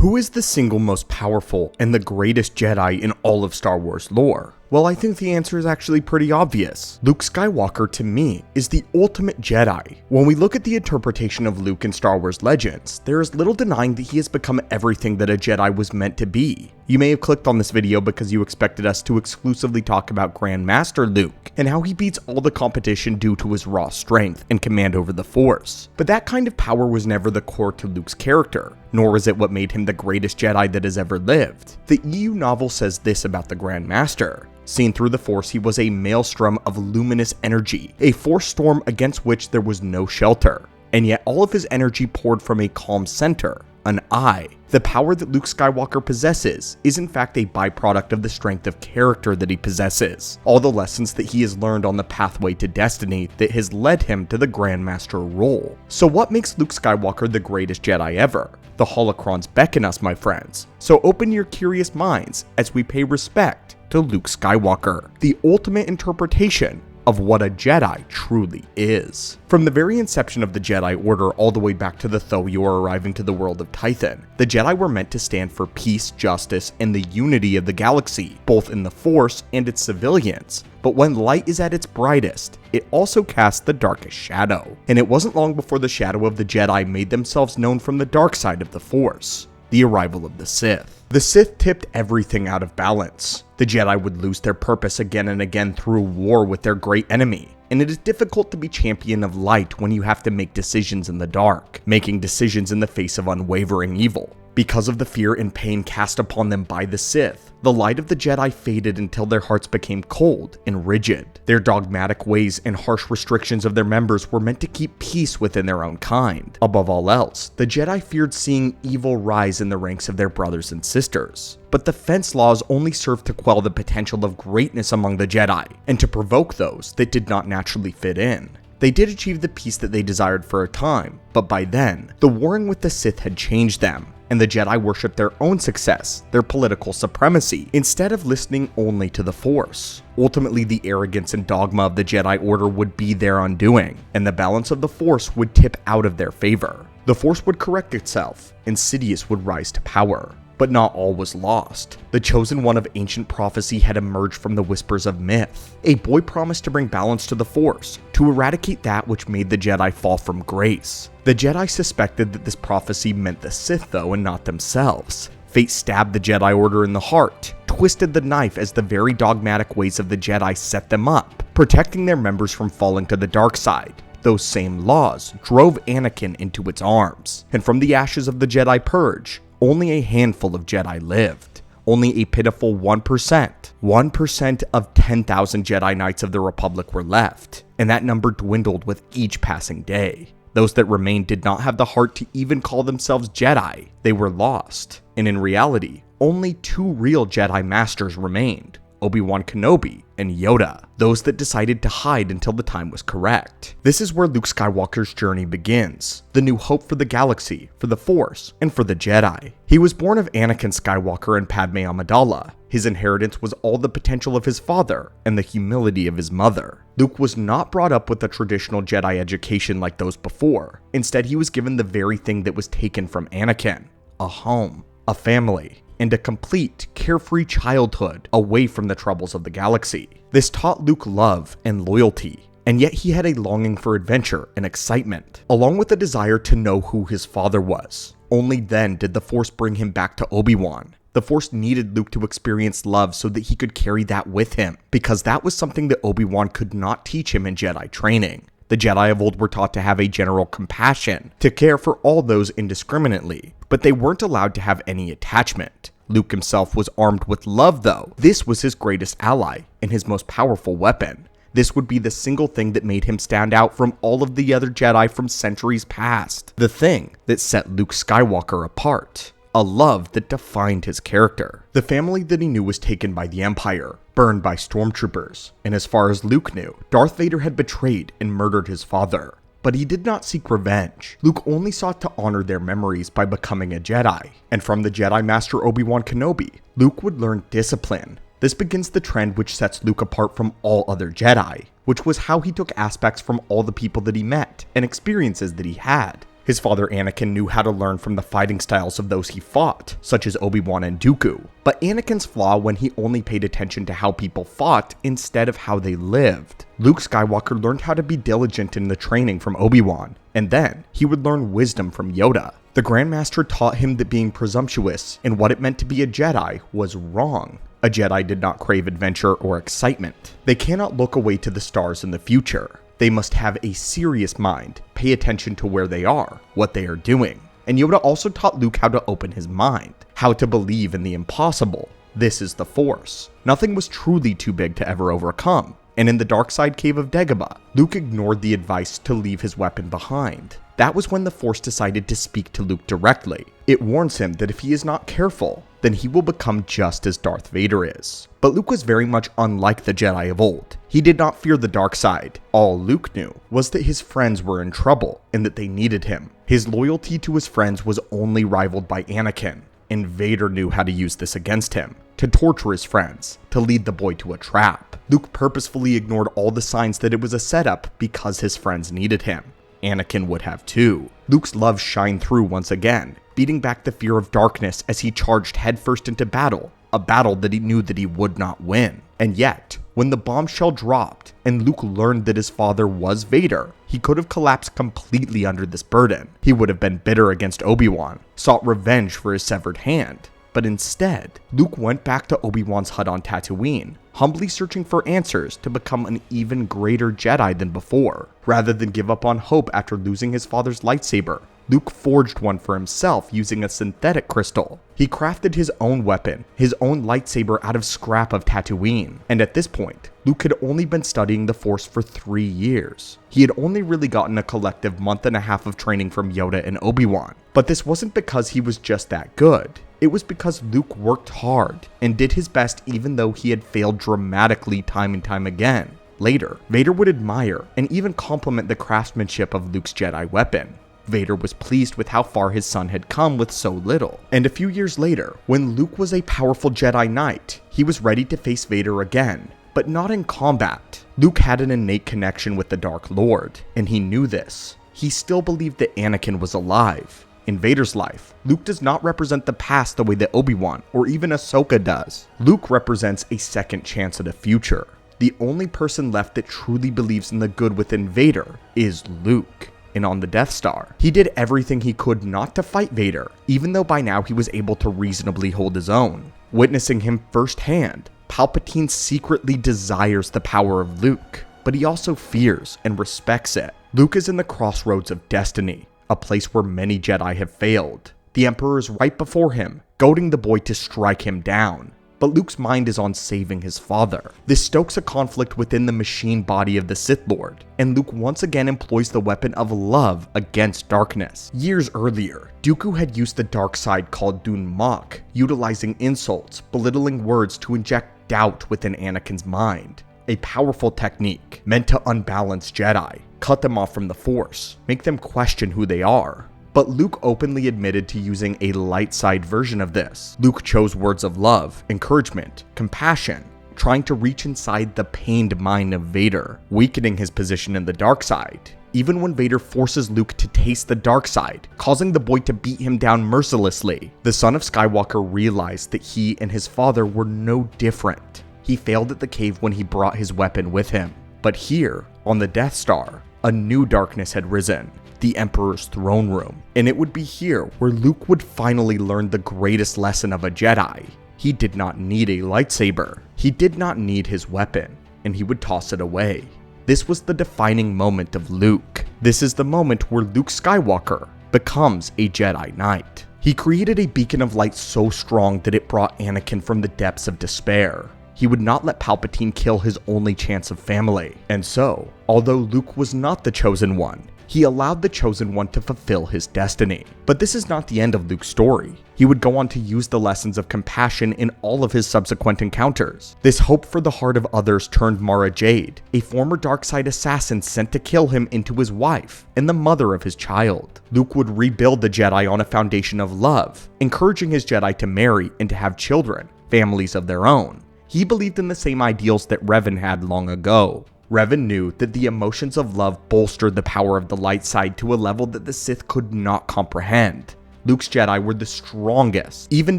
Who is the single most powerful and the greatest Jedi in all of Star Wars lore? Well, I think the answer is actually pretty obvious. Luke Skywalker, to me, is the ultimate Jedi. When we look at the interpretation of Luke in Star Wars Legends, there is little denying that he has become everything that a Jedi was meant to be. You may have clicked on this video because you expected us to exclusively talk about Grand Master Luke, and how he beats all the competition due to his raw strength and command over the Force. But that kind of power was never the core to Luke's character, nor is it what made him the greatest Jedi that has ever lived. The EU novel says this about the Grand Master. Seen through the Force, he was a maelstrom of luminous energy, a force storm against which there was no shelter. And yet all of his energy poured from a calm center, an eye. The power that Luke Skywalker possesses is in fact a byproduct of the strength of character that he possesses, all the lessons that he has learned on the pathway to destiny that has led him to the Grandmaster role. So what makes Luke Skywalker the greatest Jedi ever? The holocrons beckon us, my friends, so open your curious minds as we pay respect to Luke Skywalker, the ultimate interpretation of what a Jedi truly is. From the very inception of the Jedi Order all the way back to the Thoyor arriving to the world of Tython, the Jedi were meant to stand for peace, justice, and the unity of the galaxy, both in the Force and its civilians. But when light is at its brightest, it also casts the darkest shadow. And it wasn't long before the shadow of the Jedi made themselves known from the dark side of the Force, the arrival of the Sith. The Sith tipped everything out of balance. The Jedi would lose their purpose again and again through war with their great enemy. And it is difficult to be champion of light when you have to make decisions in the dark, making decisions in the face of unwavering evil. Because of the fear and pain cast upon them by the Sith, the light of the Jedi faded until their hearts became cold and rigid. Their dogmatic ways and harsh restrictions of their members were meant to keep peace within their own kind. Above all else, the Jedi feared seeing evil rise in the ranks of their brothers and sisters. But the fence laws only served to quell the potential of greatness among the Jedi, and to provoke those that did not naturally fit in. They did achieve the peace that they desired for a time, but by then, the warring with the Sith had changed them, and the Jedi worshipped their own success, their political supremacy, instead of listening only to the Force. Ultimately, the arrogance and dogma of the Jedi Order would be their undoing, and the balance of the Force would tip out of their favor. The Force would correct itself, and Sidious would rise to power. But not all was lost. The chosen one of ancient prophecy had emerged from the whispers of myth. A boy promised to bring balance to the Force, to eradicate that which made the Jedi fall from grace. The Jedi suspected that this prophecy meant the Sith though, and not themselves. Fate stabbed the Jedi Order in the heart, twisted the knife as the very dogmatic ways of the Jedi set them up, protecting their members from falling to the dark side. Those same laws drove Anakin into its arms, and from the ashes of the Jedi Purge, only a handful of Jedi lived. Only a pitiful 1%. 1% of 10,000 Jedi Knights of the Republic were left, and that number dwindled with each passing day. Those that remained did not have the heart to even call themselves Jedi. They were lost, and in reality, only two real Jedi Masters remained: Obi-Wan Kenobi and Yoda, those that decided to hide until the time was correct. This is where Luke Skywalker's journey begins, the new hope for the galaxy, for the Force, and for the Jedi. He was born of Anakin Skywalker and Padme Amidala. His inheritance was all the potential of his father and the humility of his mother. Luke was not brought up with a traditional Jedi education like those before. Instead, he was given the very thing that was taken from Anakin: a home, a family, and a complete, carefree childhood away from the troubles of the galaxy. This taught Luke love and loyalty, and yet he had a longing for adventure and excitement, along with a desire to know who his father was. Only then did the Force bring him back to Obi-Wan. The Force needed Luke to experience love so that he could carry that with him, because that was something that Obi-Wan could not teach him in Jedi training. The Jedi of old were taught to have a general compassion, to care for all those indiscriminately, but they weren't allowed to have any attachment. Luke himself was armed with love though. This was his greatest ally, and his most powerful weapon. This would be the single thing that made him stand out from all of the other Jedi from centuries past. The thing that set Luke Skywalker apart. A love that defined his character. The family that he knew was taken by the Empire, burned by stormtroopers, and as far as Luke knew, Darth Vader had betrayed and murdered his father. But he did not seek revenge. Luke only sought to honor their memories by becoming a Jedi. And from the Jedi Master Obi-Wan Kenobi, Luke would learn discipline. This begins the trend which sets Luke apart from all other Jedi, which was how he took aspects from all the people that he met and experiences that he had. His father Anakin knew how to learn from the fighting styles of those he fought, such as Obi-Wan and Dooku, but Anakin's flaw when he only paid attention to how people fought instead of how they lived. Luke Skywalker learned how to be diligent in the training from Obi-Wan, and then he would learn wisdom from Yoda. The Grandmaster taught him that being presumptuous in what it meant to be a Jedi was wrong. A Jedi did not crave adventure or excitement. They cannot look away to the stars in the future. They must have a serious mind, pay attention to where they are, what they are doing. And Yoda also taught Luke how to open his mind, how to believe in the impossible. This is the Force. Nothing was truly too big to ever overcome. And in the dark side cave of Dagobah, Luke ignored the advice to leave his weapon behind. That was when the Force decided to speak to Luke directly. It warns him that if he is not careful, then he will become just as Darth Vader is. But Luke was very much unlike the Jedi of old. He did not fear the dark side. All Luke knew was that his friends were in trouble and that they needed him. His loyalty to his friends was only rivaled by Anakin, and Vader knew how to use this against him, to torture his friends, to lead the boy to a trap. Luke purposefully ignored all the signs that it was a setup because his friends needed him. Anakin would have too. Luke's love shined through once again, beating back the fear of darkness as he charged headfirst into battle, a battle that he knew that he would not win. And yet, when the bombshell dropped and Luke learned that his father was Vader, he could have collapsed completely under this burden. He would have been bitter against Obi-Wan, sought revenge for his severed hand. But instead, Luke went back to Obi-Wan's hut on Tatooine, humbly searching for answers to become an even greater Jedi than before. Rather than give up on hope after losing his father's lightsaber, Luke forged one for himself using a synthetic crystal. He crafted his own weapon, his own lightsaber out of scrap of Tatooine. And at this point, Luke had only been studying the Force for 3 years. He had only really gotten a collective month and a half of training from Yoda and Obi-Wan. But this wasn't because he was just that good. It was because Luke worked hard and did his best even though he had failed dramatically time and time again. Later, Vader would admire and even compliment the craftsmanship of Luke's Jedi weapon. Vader was pleased with how far his son had come with so little. And a few years later, when Luke was a powerful Jedi Knight, he was ready to face Vader again, but not in combat. Luke had an innate connection with the Dark Lord, and he knew this. He still believed that Anakin was alive. In Vader's life, Luke does not represent the past the way that Obi-Wan or even Ahsoka does. Luke represents a second chance at a future. The only person left that truly believes in the good within Vader is Luke. And on the Death Star, he did everything he could not to fight Vader, even though by now he was able to reasonably hold his own. Witnessing him firsthand, Palpatine secretly desires the power of Luke, but he also fears and respects it. Luke is in the crossroads of destiny, a place where many Jedi have failed. The Emperor is right before him, goading the boy to strike him down. But Luke's mind is on saving his father. This stokes a conflict within the machine body of the Sith Lord, and Luke once again employs the weapon of love against darkness. Years earlier, Dooku had used the dark side called Unmatched, utilizing insults, belittling words to inject doubt within Anakin's mind. A powerful technique meant to unbalance Jedi, cut them off from the Force, make them question who they are. But Luke openly admitted to using a light side version of this. Luke chose words of love, encouragement, compassion, trying to reach inside the pained mind of Vader, weakening his position in the dark side. Even when Vader forces Luke to taste the dark side, causing the boy to beat him down mercilessly, the son of Skywalker realized that he and his father were no different. He failed at the cave when he brought his weapon with him. But here, on the Death Star, a new darkness had risen. The Emperor's throne room, and it would be here where Luke would finally learn the greatest lesson of a Jedi. He did not need a lightsaber, he did not need his weapon, and he would toss it away. This was the defining moment of Luke. This is the moment where Luke Skywalker becomes a Jedi Knight. He created a beacon of light so strong that it brought Anakin from the depths of despair. He would not let Palpatine kill his only chance of family. And so, although Luke was not the chosen one, he allowed the chosen one to fulfill his destiny. But this is not the end of Luke's story. He would go on to use the lessons of compassion in all of his subsequent encounters. This hope for the heart of others turned Mara Jade, a former darkseid assassin sent to kill him, into his wife and the mother of his child. Luke would rebuild the Jedi on a foundation of love, encouraging his Jedi to marry and to have children, families of their own. He believed in the same ideals that Revan had long ago. Revan knew that the emotions of love bolstered the power of the light side to a level that the Sith could not comprehend. Luke's Jedi were the strongest, even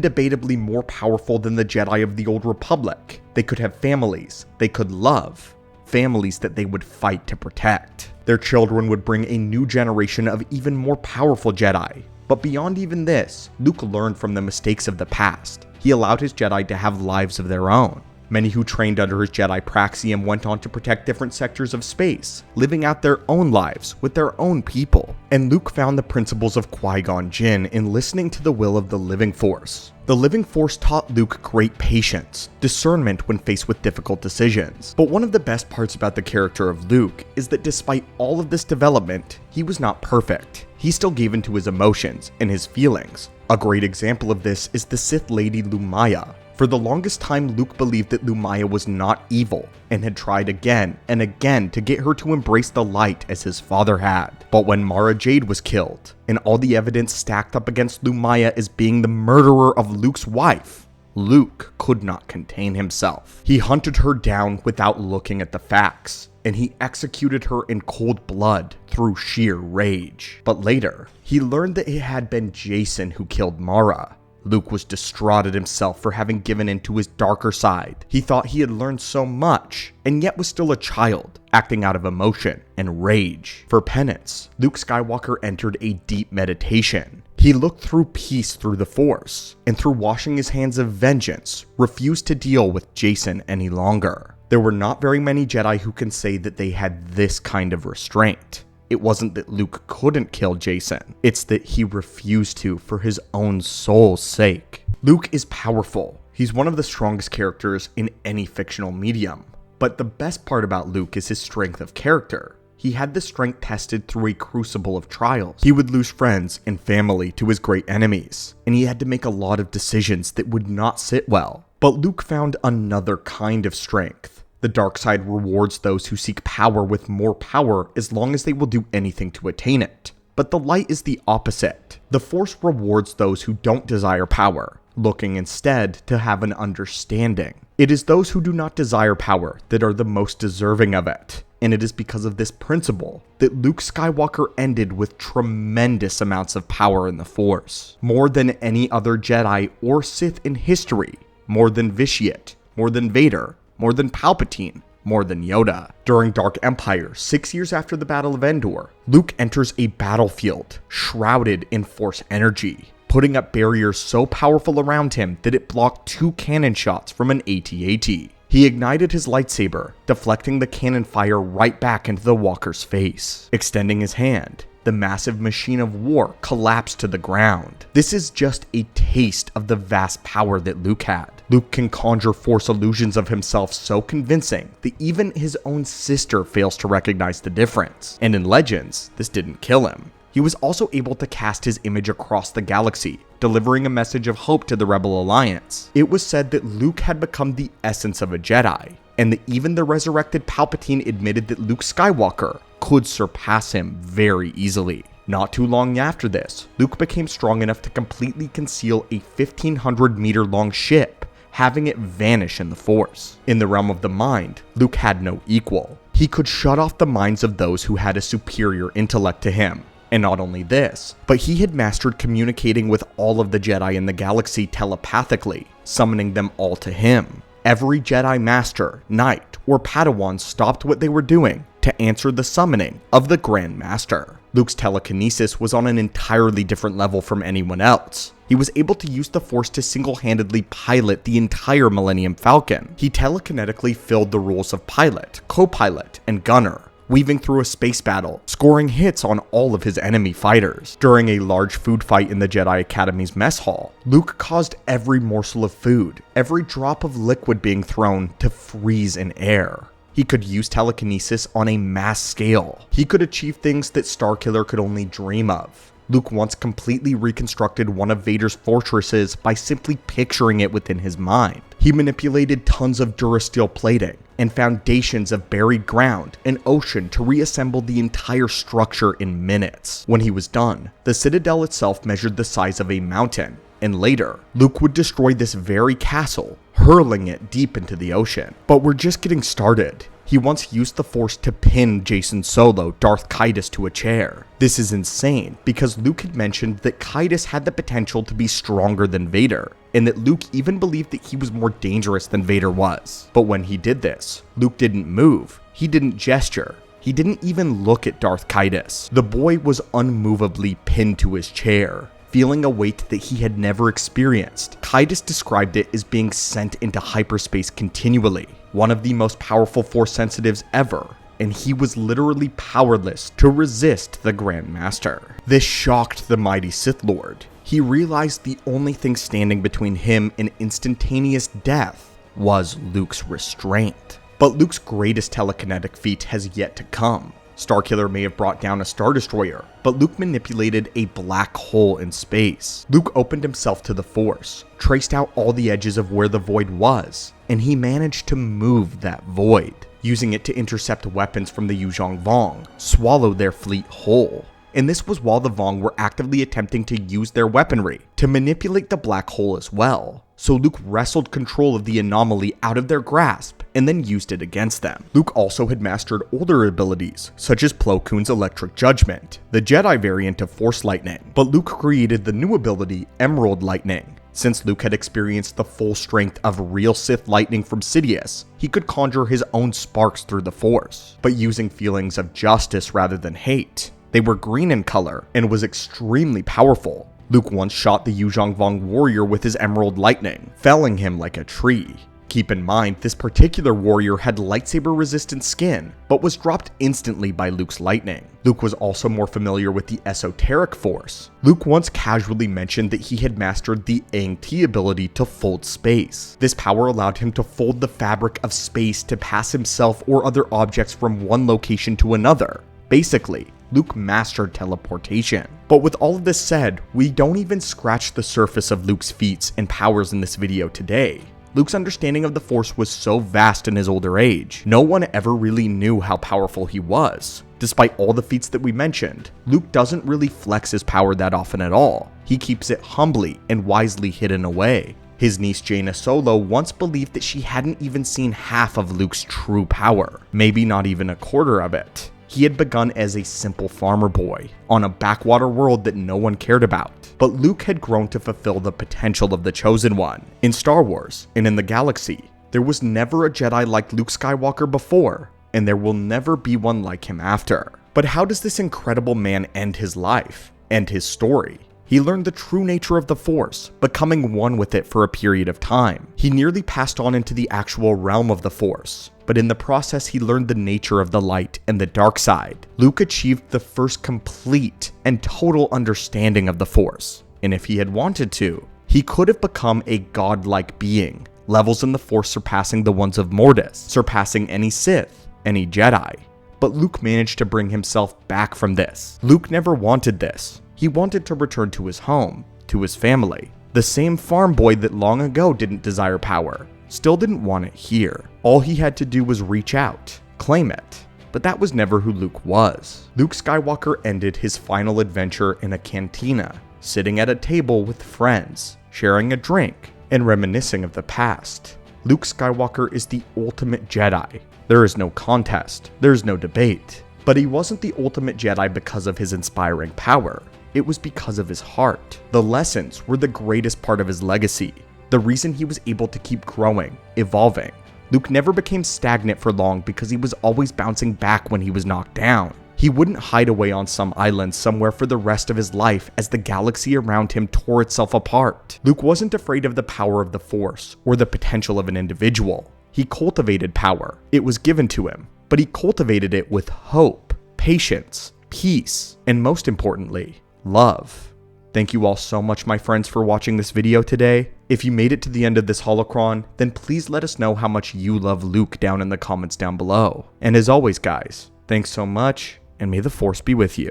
debatably more powerful than the Jedi of the Old Republic. They could have families, they could love, families that they would fight to protect. Their children would bring a new generation of even more powerful Jedi. But beyond even this, Luke learned from the mistakes of the past. He allowed his Jedi to have lives of their own. Many who trained under his Jedi Praxium went on to protect different sectors of space, living out their own lives with their own people. And Luke found the principles of Qui-Gon Jinn in listening to the will of the Living Force. The Living Force taught Luke great patience, discernment when faced with difficult decisions. But one of the best parts about the character of Luke is that despite all of this development, he was not perfect. He still gave in to his emotions and his feelings. A great example of this is the Sith Lady Lumaya. For the longest time, Luke believed that Lumaya was not evil, and had tried again and again to get her to embrace the light as his father had. But when Mara Jade was killed, and all the evidence stacked up against Lumaya as being the murderer of Luke's wife, Luke could not contain himself. He hunted her down without looking at the facts, and he executed her in cold blood through sheer rage. But later, he learned that it had been Jason who killed Mara. Luke was distraught at himself for having given in to his darker side. He thought he had learned so much, and yet was still a child, acting out of emotion and rage. For penance, Luke Skywalker entered a deep meditation. He looked through peace through the Force, and through washing his hands of vengeance, refused to deal with Jason any longer. There were not very many Jedi who can say that they had this kind of restraint. It wasn't that Luke couldn't kill Jason, it's that he refused to for his own soul's sake. Luke is powerful. He's one of the strongest characters in any fictional medium. But the best part about Luke is his strength of character. He had the strength tested through a crucible of trials. He would lose friends and family to his great enemies, and he had to make a lot of decisions that would not sit well. But Luke found another kind of strength. The dark side rewards those who seek power with more power as long as they will do anything to attain it. But the light is the opposite. The Force rewards those who don't desire power, looking instead to have an understanding. It is those who do not desire power that are the most deserving of it. And it is because of this principle that Luke Skywalker ended with tremendous amounts of power in the Force. More than any other Jedi or Sith in history. More than Vitiate. More than Vader. More than Palpatine, more than Yoda. During Dark Empire, 6 years after the Battle of Endor, Luke enters a battlefield shrouded in Force energy, putting up barriers so powerful around him that it blocked 2 cannon shots from an AT-AT. He ignited his lightsaber, deflecting the cannon fire right back into the walker's face. Extending his hand, the massive machine of war collapsed to the ground. This is just a taste of the vast power that Luke had. Luke can conjure Force illusions of himself so convincing that even his own sister fails to recognize the difference. And in Legends, this didn't kill him. He was also able to cast his image across the galaxy, delivering a message of hope to the Rebel Alliance. It was said that Luke had become the essence of a Jedi, and that even the resurrected Palpatine admitted that Luke Skywalker could surpass him very easily. Not too long after this, Luke became strong enough to completely conceal a 1,500 meter long ship, having it vanish in the Force. In the realm of the mind, Luke had no equal. He could shut off the minds of those who had a superior intellect to him. And not only this, but he had mastered communicating with all of the Jedi in the galaxy telepathically, summoning them all to him. Every Jedi Master, Knight, or Padawan stopped what they were doing to answer the summoning of the Grand Master. Luke's telekinesis was on an entirely different level from anyone else. He was able to use the Force to single-handedly pilot the entire Millennium Falcon. He telekinetically filled the roles of pilot, co-pilot, and gunner, weaving through a space battle, scoring hits on all of his enemy fighters. During a large food fight in the Jedi Academy's mess hall, Luke caused every morsel of food, every drop of liquid being thrown, to freeze in air. He could use telekinesis on a mass scale. He could achieve things that Starkiller could only dream of. Luke once completely reconstructed one of Vader's fortresses by simply picturing it within his mind. He manipulated tons of Durasteel plating and foundations of buried ground and ocean to reassemble the entire structure in minutes. When he was done, the Citadel itself measured the size of a mountain, and later, Luke would destroy this very castle, hurling it deep into the ocean. But we're just getting started. He once used the Force to pin Jacen Solo, Darth Caedus, to a chair. This is insane because Luke had mentioned that Caedus had the potential to be stronger than Vader, and that Luke even believed that he was more dangerous than Vader was. But when he did this, Luke didn't move, he didn't gesture, he didn't even look at Darth Caedus. The boy was unmovably pinned to his chair, feeling a weight that he had never experienced. Caedus described it as being sent into hyperspace continually, one of the most powerful Force sensitives ever, and he was literally powerless to resist the Grand Master. This shocked the mighty Sith Lord. He realized the only thing standing between him and instantaneous death was Luke's restraint. But Luke's greatest telekinetic feat has yet to come. Starkiller may have brought down a Star Destroyer, but Luke manipulated a black hole in space. Luke opened himself to the Force, traced out all the edges of where the void was, and he managed to move that void, using it to intercept weapons from the Yuuzhan Vong, swallow their fleet whole. And this was while the Vong were actively attempting to use their weaponry to manipulate the black hole as well. So Luke wrestled control of the anomaly out of their grasp and then used it against them. Luke also had mastered older abilities, such as Plo Koon's Electric Judgment, the Jedi variant of Force Lightning, but Luke created the new ability Emerald Lightning. Since Luke had experienced the full strength of real Sith lightning from Sidious, he could conjure his own sparks through the Force, but using feelings of justice rather than hate. They were green in color and was extremely powerful. Luke once shot the Yuuzhan Vong warrior with his Emerald Lightning, felling him like a tree. Keep in mind, this particular warrior had lightsaber-resistant skin, but was dropped instantly by Luke's lightning. Luke was also more familiar with the esoteric Force. Luke once casually mentioned that he had mastered the Aang-Ti ability to fold space. This power allowed him to fold the fabric of space to pass himself or other objects from one location to another. Basically, Luke mastered teleportation. But with all of this said, we don't even scratch the surface of Luke's feats and powers in this video today. Luke's understanding of the Force was so vast in his older age, no one ever really knew how powerful he was. Despite all the feats that we mentioned, Luke doesn't really flex his power that often at all. He keeps it humbly and wisely hidden away. His niece Jaina Solo once believed that she hadn't even seen half of Luke's true power, maybe not even a quarter of it. He had begun as a simple farmer boy, on a backwater world that no one cared about. But Luke had grown to fulfill the potential of the Chosen One. In Star Wars, and in the galaxy, there was never a Jedi like Luke Skywalker before, and there will never be one like him after. But how does this incredible man end his life, end his story? He learned the true nature of the Force, becoming one with it for a period of time. He nearly passed on into the actual realm of the Force, but in the process he learned the nature of the light and the dark side. Luke achieved the first complete and total understanding of the Force, and if he had wanted to, he could have become a godlike being, levels in the Force surpassing the ones of Mortis, surpassing any Sith, any Jedi. But Luke managed to bring himself back from this. Luke never wanted this. He wanted to return to his home, to his family. The same farm boy that long ago didn't desire power, still didn't want it here. All he had to do was reach out, claim it. But that was never who Luke was. Luke Skywalker ended his final adventure in a cantina, sitting at a table with friends, sharing a drink, and reminiscing of the past. Luke Skywalker is the ultimate Jedi. There is no contest, there is no debate. But he wasn't the ultimate Jedi because of his inspiring power. It was because of his heart. The lessons were the greatest part of his legacy, the reason he was able to keep growing, evolving. Luke never became stagnant for long because he was always bouncing back when he was knocked down. He wouldn't hide away on some island somewhere for the rest of his life as the galaxy around him tore itself apart. Luke wasn't afraid of the power of the Force or the potential of an individual. He cultivated power. It was given to him, but he cultivated it with hope, patience, peace, and most importantly, love. Thank you all so much, my friends, for watching this video today. If you made it to the end of this holocron, then please let us know how much you love Luke down in the comments down below. And as always, guys, thanks so much, and may the Force be with you.